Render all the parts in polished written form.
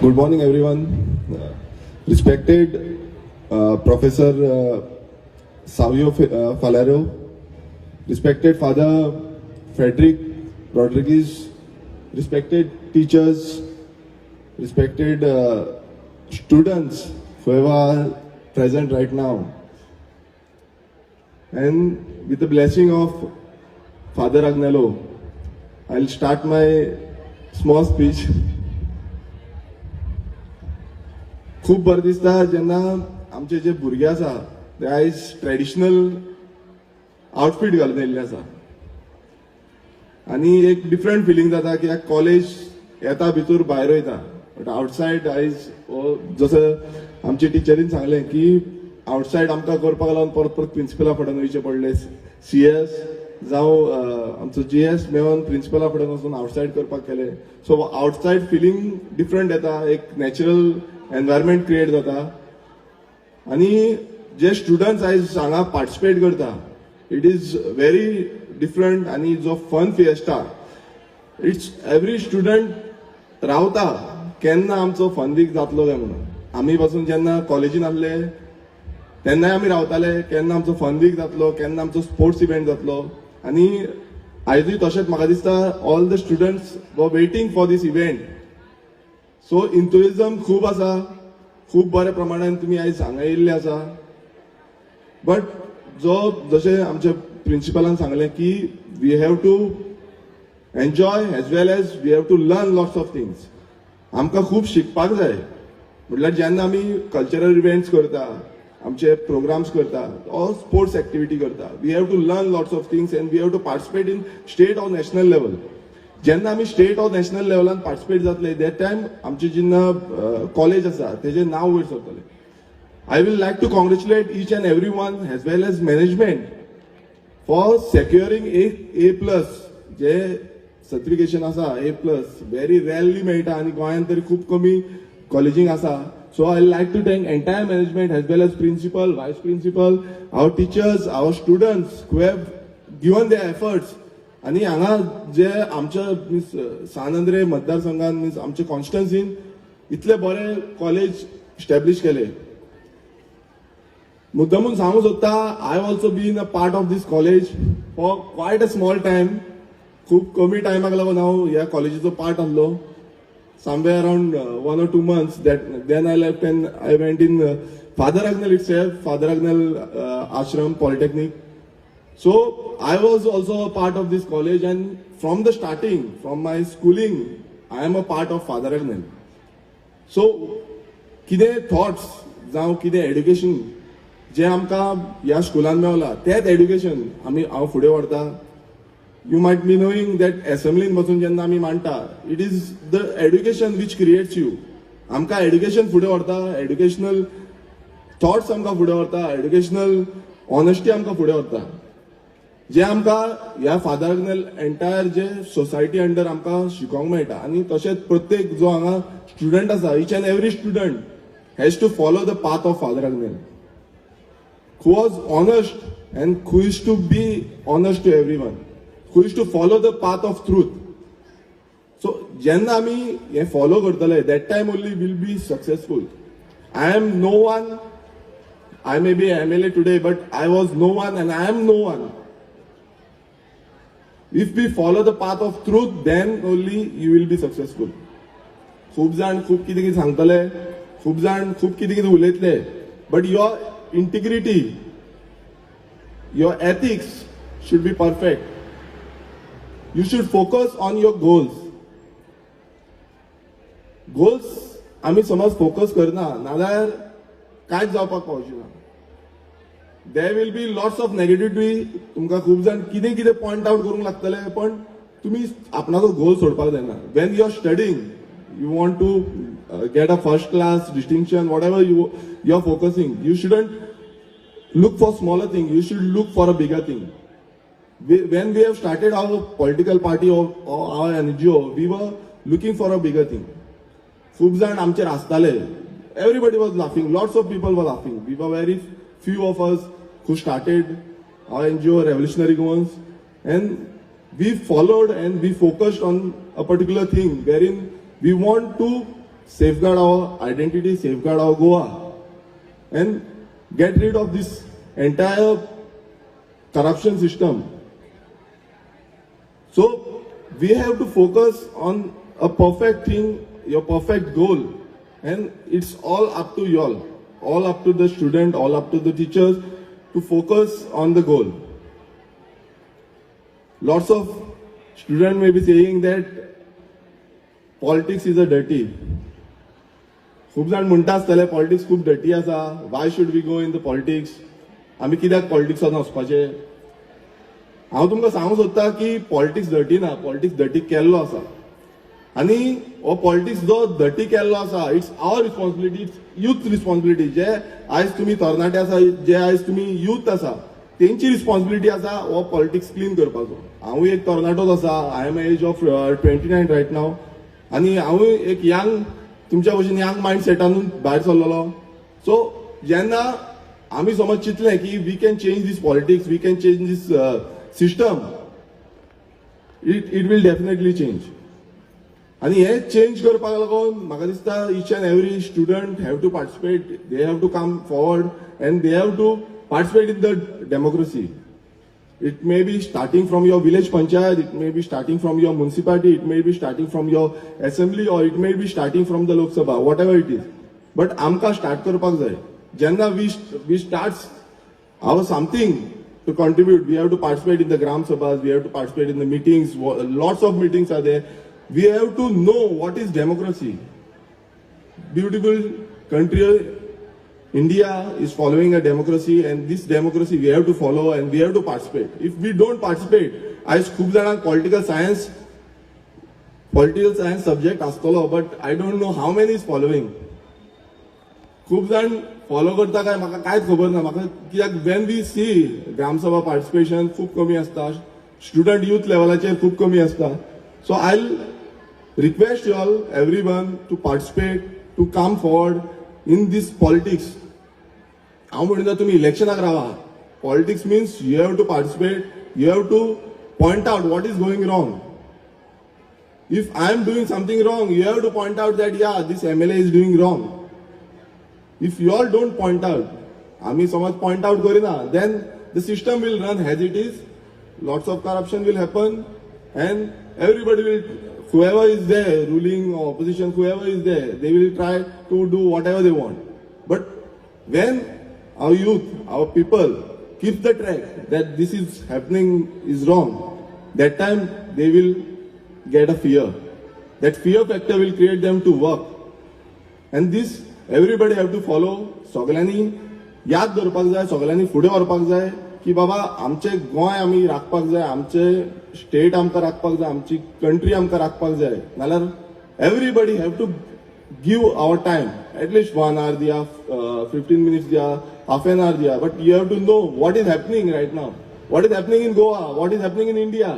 Good morning, everyone. Respected Professor Savio Falero, respected Father Frederick Rodriguez, respected teachers, respected students, whoever are present right now, and with the blessing of Father Agnello, I'll start my small speech. खूप बरें दिसता जेन्ना आमचे जे भुरगे आसा ते आयज traditional outfit घालून येयल्ले आसा आनी एक डिफरंट फिलींग जाता की कॉलेज येता भितर भायर वयता बट आउटसायड आयज जसं आमचे टिचरीन सांगलें की आउटसायड आमकां करपाक लागून परत परत प्रिंसिपला फुड्यान वयचें पडलें CS जावं आमचो GS मेळोन प्रिंसिपला फुड्यान वचून आउटसायड करपाक केलें सो आउटसायड फिलींग डिफरंट येता एक नॅचरल एनवायरमेंट क्रिएट जाता आनी जे स्टुडंट्स आयज हांगा पार्टिसिपेट करता इट इज व्हेरी डिफरंट आनी जो fun fiesta it's every student रावता केन्ना आमचो फन वीक जातलो काय म्हणून आमी पासून जेन्ना कॉलेजीन आसले तेन्नाय आमी रावताले केन्ना आमचो फन वीक जातलो केन्ना आमचो स्पोर्ट्स इव्हेंट जातलो आनी आयजूय तशेंच म्हाका दिसता all the students were waiting for this event so enthusiasm खूप आसा खूप बऱ्या प्रमाणान तुम्ही आयज हांगा येयल्ले आसा बट जशें आमच्या प्रिंसिपलान सांगलें की we have to enjoy as well as we have to learn lots of things आमकां खूब शिकपाक जाय म्हटल्यार जेन्ना आमी कल्चरल इव्हेंट्स करता आमचे प्रोग्राम्स करता ऑर स्पोर्ट्स एक्टिविटी करता we have to learn lots of things and we have to participate in state or national level जेन्ना आमी स्टेट ऑर नॅशनल लेवलान पार्टिसिपेट जातले दॅट टायम आमचे जेन्ना कॉलेज आसा तेजें नांव वयर सरतलें I will like to congratulate each and every one as well as management for securing A+ जे सर्टिफिकेशन आसा A+ व्हेरी रेअरली मेळटा आनी गोंयांत तरी खूब कमी कॉलेजींक आसा so I like to thank entire management as well as principal vice principal our teachers our students who have given their efforts आनी हांगा जे आमच्या मीन्स सान अंद्रे मतदारसंघान मीन्स आमच्या कॉन्स्टिट्युएन्सीन इतले बरे कॉलेज इस्टॅब्लिश केले मुद्दामून सांगू सोदता I also been a part of this college for quite a small time खूब कमी टायमाक लागून हांव ह्या कॉलेजीचो पार्ट आसलो somewhere around 1 or 2 months then I left and I went in father Agnel itself father Agnel Ashram polytechnic So I was also a part of this college and from the starting, from my schooling, I am a part of Father Agnel. So कितें thoughts जावं कितें education जे आमकां ह्या स्कुलान मेवला तेच education हांव फुडें व्हरता you might be knowing that एसेंब्लीन बसून जेन्ना आमी मांडटा it is the education which creates you आमकां एड्युकेशन फुडें व्हरता एड्युकेशनल थॉट्स आमकां फुडें व्हरता एड्युकेशनल ऑनेस्टी आमकां फुडें व्हरता जे आमकां ह्या फादर अग्नेल एंटायर जे सोसायटी अंडर आमकां शिकोवंक मेळटा आनी तशेंच प्रत्येक जो हांगा स्टुडंट आसा each and every student has to follow the path of father Agnel who was honest and who is to be honest to everyone, who is to follow the path of truth. So jenna ami he follow kartale that time only will be successful. I am no one, I may be MLA today but I was no one and I am no one. If we follow the path of truth then only you will be successful. खूब जाण खूब कितें कितें सांगतले खूब जाण खूब कितें कितें उलयतले but your integrity, your ethics should be perfect. You should focus on your goals. Goals आमी समज फोकस करना नाल्यार कांयच जावपाक पावची ना there will be lots of negativity तुमकां खूब जाण कितें कितें पॉयंट आउट करूंक लागतले पण तुमी आपणाचो गोल सोडपाक जायना when you are studying you want to get a first class distinction whatever you are focusing you shouldn't look for smaller thing you should look for a bigger thing when we have started our political party or our NGO we were looking for a bigger thing खूब जाण आमचेर हांसताले everybody was laughing lots of people were laughing we were very few of us who started our NGO revolutionary goals and we followed and we focused on a particular thing wherein we want to safeguard our identity, safeguard our Goa, and get rid of this entire corruption system. So we have to focus on a perfect thing, your perfect goal, and it's all up to y'all, all up to the student, all up to the teachers to focus on the goal. Lots of students may be saying that politics is a dirty. खूप जाण म्हणटा आसतले politics खूप dirty आसा, why should we go in the politics, आमी कित्याक पॉलिटिक्सान वचपाचे. हांव तुमकां सांगूंक सोदतां की पॉलिटिक्स डर्टी ना, पॉलिटिक्स डर्टी केल्लो आसा. आनी हो पॉलिटिक्स जो डर्टी केल्लो आसा, it's our responsibility, it's youth responsibility. जे आयज तुमी तरणाटे आसा, जे आयज तुमी यूथ आसा, तेंची रिस्पॉन्सिबिलिटी आसा हो पॉलिटिक्स क्लीन करपाचो. हांवूय एक तरणाटोच आसा, I am age of 29 right now, आनी हांवूय एक यंग तुमच्या भशेन यंग मायंड सेटानूच भायर सरलेलो. सो जेन्ना आमी समज चिंतलें की we can change this politics, we can change this system, it will definitely change. आनी हे चेंज करपाक लागून म्हाका दिसता each and every student have to participate, they have to come forward and they have to participate in the democracy. It may be starting from your village panchayat, it may be starting from your municipality, it may be starting from your assembly, or it may be starting from the Lok Sabha, whatever it is. But amka start karpak jay. Jenna we start our something to contribute. We have to participate in the Gram Sabhas, we have to participate in the meetings, lots of meetings are there. We have to know what is democracy. Beautiful country, India is following a democracy, and this democracy we have to follow and we have to participate. If we don't participate, as खूप जाणांक political science subject आसतलो, but I don't know how many is following. खूप जाण follow करता काय म्हाका कांयच खबर ना. म्हाका कित्याक when we see ग्राम सभा पार्टिसिपेशन खूप कमी आसता, स्टुडंट यूथ लेवलाचेर खूप कमी आसता. So I'll request you all, everyone, to participate, to come forward in this politics. हांव म्हणटा तुमी इलेक्शनाक रावा. Politics means you have to participate, you have to point out what is going wrong. If I am doing something wrong, you have to point out that या this MLA is doing wrong. If you all don't point out, आमी समज point out करिना, then the system will run as it is. Lots of corruption will happen and everybody will, whoever is there ruling or opposition, whoever is there, they will try to do whatever they want. But when our youth, our people keep the track that this is happening is wrong, that time they will get a fear. That fear factor will create them to work. And this everybody have to follow. सगळ्यांनी याद दवरपाक जाय, सगळ्यांनी फुडें व्हरपाक जाय की बाबा आमचे गोंय आमी राखपाक जाय, आमचे स्टेट आमकां राखपाक जाय, आमची कंट्री आमकां राखपाक जाय. नाल्यार everybody have to give our time, at least 1 hour दिया, 15 minutes दिया, half an hour दिया. But you have to know what is happening right now, what is happening in Goa, what is happening in India.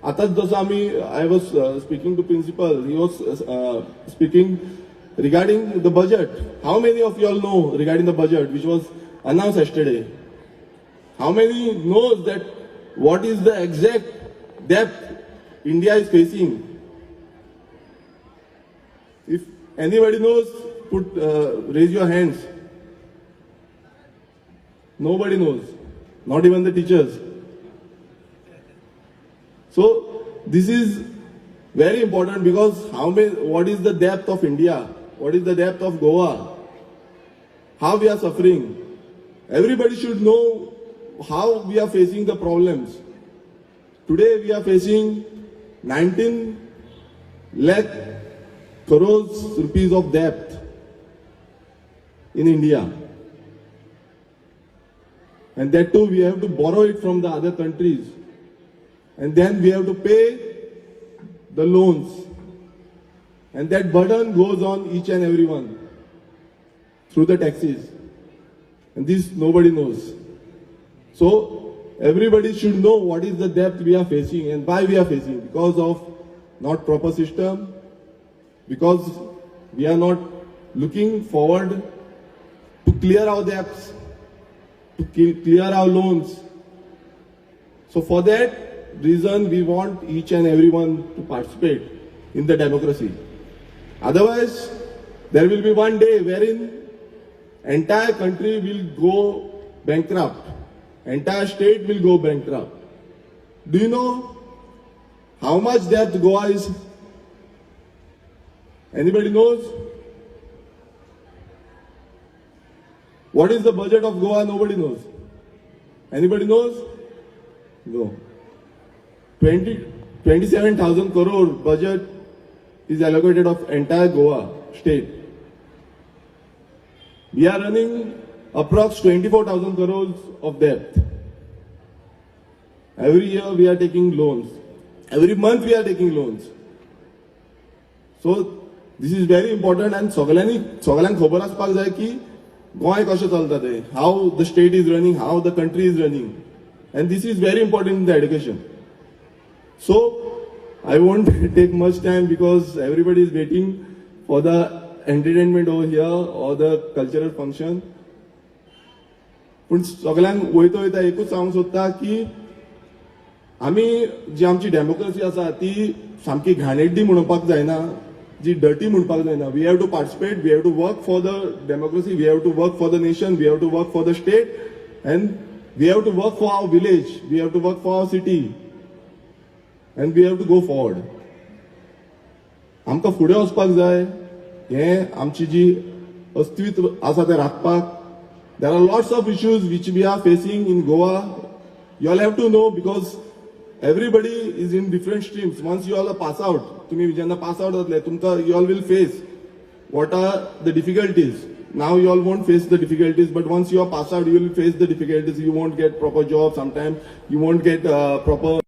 आतांच जसो आमी, I was speaking to principal, he was speaking regarding the budget. How many of you all know regarding the budget which was announced yesterday? How many knows that what is the exact debt India is facing? If anybody knows, raise your hands. Nobody knows, not even the teachers. So this is very important, because what is the depth of India? What is the depth of Goa? How we are suffering? Everybody should know how we are facing the problems. Today we are facing 19 lakh crores rupees of debt in India. And that too we have to borrow it from the other countries. And then we have to pay the loans. And that burden goes on each and every one through the taxes. And this nobody knows. So everybody should know what is the debt we are facing and why we are facing. Because of not proper system, because we are not looking forward to clear our debts, to clear our loans. So for that reason, we want each and everyone to participate in the democracy. Otherwise, there will be one day wherein entire country will go bankrupt. Entire state will go bankrupt. Do you know how much debt Goa is? Anybody knows? What is the budget of Goa? Nobody knows. Anybody knows? No. 27,000 crore budget is allocated of entire Goa state. We are running approx 24,000 crores of debt. Every year we are taking loans. Every month we are taking loans. So this is very important and सगळ्यांक खबर आसपाक जाय की गोंय कशें चलता तें, how the state is running, how the country is running, and this is very important in the education. So I won't take much time because everybody is waiting for the entertainment over here or the cultural function. पण सगळ्यांक वयता वयता एकूच सांगूंक सोदता की आमी जी आमची डेमोक्रेसी आसा ती सामकी घाणेड्डी म्हणपाक जायना, जी डर्टी म्हणपाक जायना. We have to participate, we have to work for the democracy, we have to work for the nation, we have to work for the state, and we have to work for our village, we have to work for our city, and we have to go forward. आमकां फुडें वचपाक जाय. हें आमची जी अस्तित्व आसा तें राखपाक. There are lots of issues which we are facing in Goa. You all have to know because everybody is in different streams. Once you all are pass out, तुम्ही जेन्ना pass out जातले, तुमकां you all will face what are the difficulties. Now you all won't face the difficulties, but once you are pass out, you will face the difficulties. You won't get proper job. Sometimes you won't get proper